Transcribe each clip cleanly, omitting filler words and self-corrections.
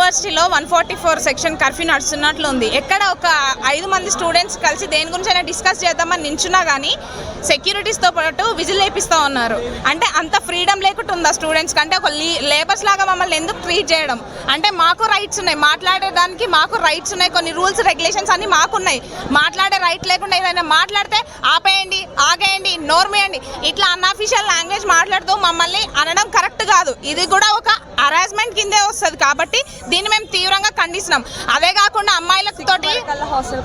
యూనివర్సిటీలో 144 section curfew నడుస్తున్నట్లు ఉంది. ఎక్కడ ఒక 5 మంది స్టూడెంట్స్ కలిసి దేని గురించి అయినా డిస్కస్ చేద్దామని నించున్నా కానీ సెక్యూరిటీస్తో పాటు విజిల్ వేపిస్తూ ఉన్నారు. అంటే అంత ఫ్రీడమ్ లేకుండా ఉందా స్టూడెంట్స్ కంటే ఒక లేబర్స్ లాగా మమ్మల్ని ఎందుకు ట్రీట్ చేయడం? అంటే మాకు రైట్స్ ఉన్నాయి, మాట్లాడడానికి మాకు రైట్స్ ఉన్నాయి, కొన్ని రూల్స్ రెగ్యులేషన్స్ అన్నీ మాకున్నాయి. మాట్లాడే రైట్ లేకుండా ఏదైనా మాట్లాడితే ఆపేయండి, ఆగేయండి, నోర్మేయండి ఇట్లా అన్అఫీషియల్ లాంగ్వేజ్ మాట్లాడుతూ మమ్మల్ని అనడం కరెక్ట్ కాదు. ఇది కూడా ఒక హరాస్మెంట్ కిందే వస్తుంది. కాబట్టి దీన్ని మేము తీవ్రంగా ఖండిస్తున్నాం. అదే కాకుండా అమ్మాయిలతోటి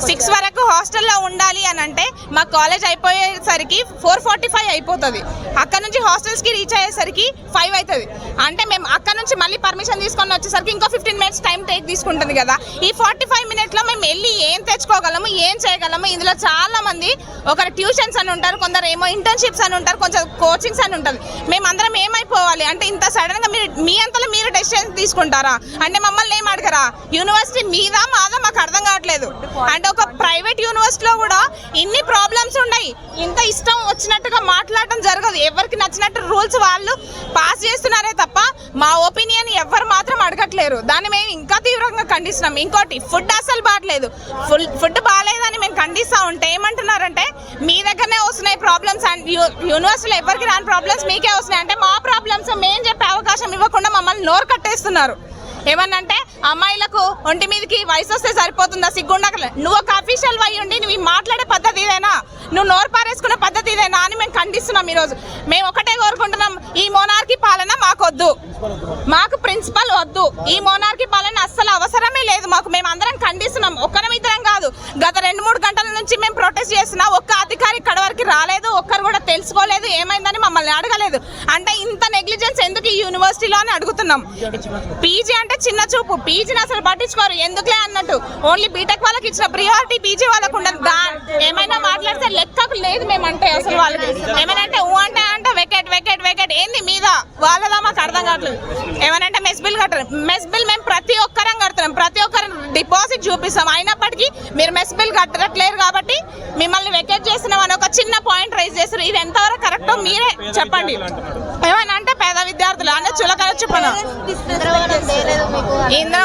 6 వరకు హాస్టల్లో ఉండాలి అని అంటే మా కాలేజ్ అయిపోయేసరికి 4:45 అయిపోతుంది. అక్కడ నుంచి హాస్టల్స్కి రీచ్ అయ్యేసరికి 5 అవుతుంది. అంటే మేము అక్కడ నుంచి మళ్ళీ పర్మిషన్ తీసుకొని వచ్చేసరికి ఇంకో 15 మినిట్స్ టైం తీసుకుంటుంది కదా. ఈ 45 మినిట్స్లో మేము వెళ్ళి ఏం తెచ్చుకోగలము, ఏం చేయగలము? ఇందులో చాలా మంది ఒకరు ట్యూషన్స్ అని ఉంటారు, కొందరు ఏమో ఇంటర్న్షిప్స్ అని ఉంటారు, కొంచెం కోచింగ్స్ అని ఉంటుంది. మేమందరం ఏమైపోవాలి అంటే ఇంత సడన్గా మీ అంతలో మీరు డెసిషన్ తీసుకుంటారా? అంటే మమ్మల్ని ఏం అడగరా? యూనివర్సిటీ మీదా మాదా మాకు అర్థం కావట్లేదు. అంటే ఒక ప్రైవేట్ యూనివర్సిటీలో కూడా ఇన్ని ప్రాబ్లమ్స్ ఉన్నాయి. ఇంత ఇష్టం వచ్చినట్టుగా మాట్లాడటం జరగదు. ఎవరికి నచ్చినట్టు రూల్స్ వాళ్ళు పాస్ చేస్తున్నారే తప్ప మా ఒపీనియన్ ఎవరు మాత్రం అడగట్లేరు. దాన్ని మేము ఇంకా తీవ్రంగా ఖండిస్తున్నాం. ఇంకోటి ఫుడ్ అసలు బాగలేదు. ఫుడ్ బాగాలేదని మేము ఖండిస్తూ ఉంటే ఏమంటున్నారంటే మీ దగ్గరనే వస్తున్నాయి ప్రాబ్లమ్స్ అండ్ యూనివర్సిటీలో ఎవరికి రాని ప్రాబ్లమ్స్ మీకే వస్తున్నాయి. అంటే మా ప్రాబ్లమ్స్ మేము చెప్పే అవకాశం ఇవ్వకుండా మమ్మల్ని నోరు కట్టేస్తున్నారు. ఏమన్నంటే అమ్మాయిలకు ఒంటి మీదకి వయసు వస్తే సరిపోతుందా? సిగ్గుండకలే. నువ్వు ఒక అఫీషియల్ వై ఉండి నువ్వు మాట్లాడే పద్ధతి ఇదేనా? నువ్వు నోరు పారేసుకునే పద్ధతి ఇదేనా అని మేము ఖండిస్తున్నాం. ఈరోజు మేము ఒకటే కోరుకుంటున్నాం, ఈ మోనార్కీ పాలన మాకొద్దు, మాకు ప్రిన్సిపల్ వద్దు. ఈ మోనార్కీ పాలన అస్సలు అవసరమే లేదు మాకు. మేము అందరం ఖండిస్తున్నాం. ఒక్కరిద్దరం కాదు, గత 2-3 గంటల నుంచి మేము ప్రొటెస్ట్ చేస్తున్నా. ఒక్క అధికారి ఇక్కడ వరకు రాలేదు, ఒక్కరు కూడా తెలుసుకోలేదు ఏమైందని మమ్మల్ని అడగలేదు. అంటే ఇంత నెగ్లిజెన్స్ ఎందుకు ఈ యూనివర్సిటీలో అని అడుగుతున్నాం. పీజీ అంటే చిన్న చూపు, పీజీని అసలు పట్టించుకోరు ఎందుకులే అన్నట్టు. ఓన్లీ బీటెక్ వాళ్ళకి ఇచ్చిన ప్రియారిటీ పీజీ వాళ్ళకు ఉండదు. ఏమైనా మాట్లాడితే లెక్కకు లేదు. మేమంటే అసలు వాళ్ళకి ఏమైనా అంటే అంటే వెకెట్ వెకెట్ వెకెట్ ఏంది మీద వాళ్ళదా మాకు అర్థం కావట్లేదు. ఏమనంటే మెస్ బిల్ కట్టరు. మెస్ బిల్ మేము ప్రతి ఒక్కరం కడుతున్నాం, ప్రతి ఒక్కరు డిపాజిట్ చూపిస్తాం. అయినప్పటికీ మీరు మెస్ బిల్ కట్టట్లేరు కాబట్టి మిమ్మల్ని వెకెట్ చేస్తున్నామని ఒక చిన్న పాయింట్ రైజ్ చేస్తారు. ఇది ఎంతవరకు కరెక్టో మీరే చెప్పండి. ఏమైనా అంటే పేద విద్యార్థులు అంటే చులకన చూపను ఇంద్ర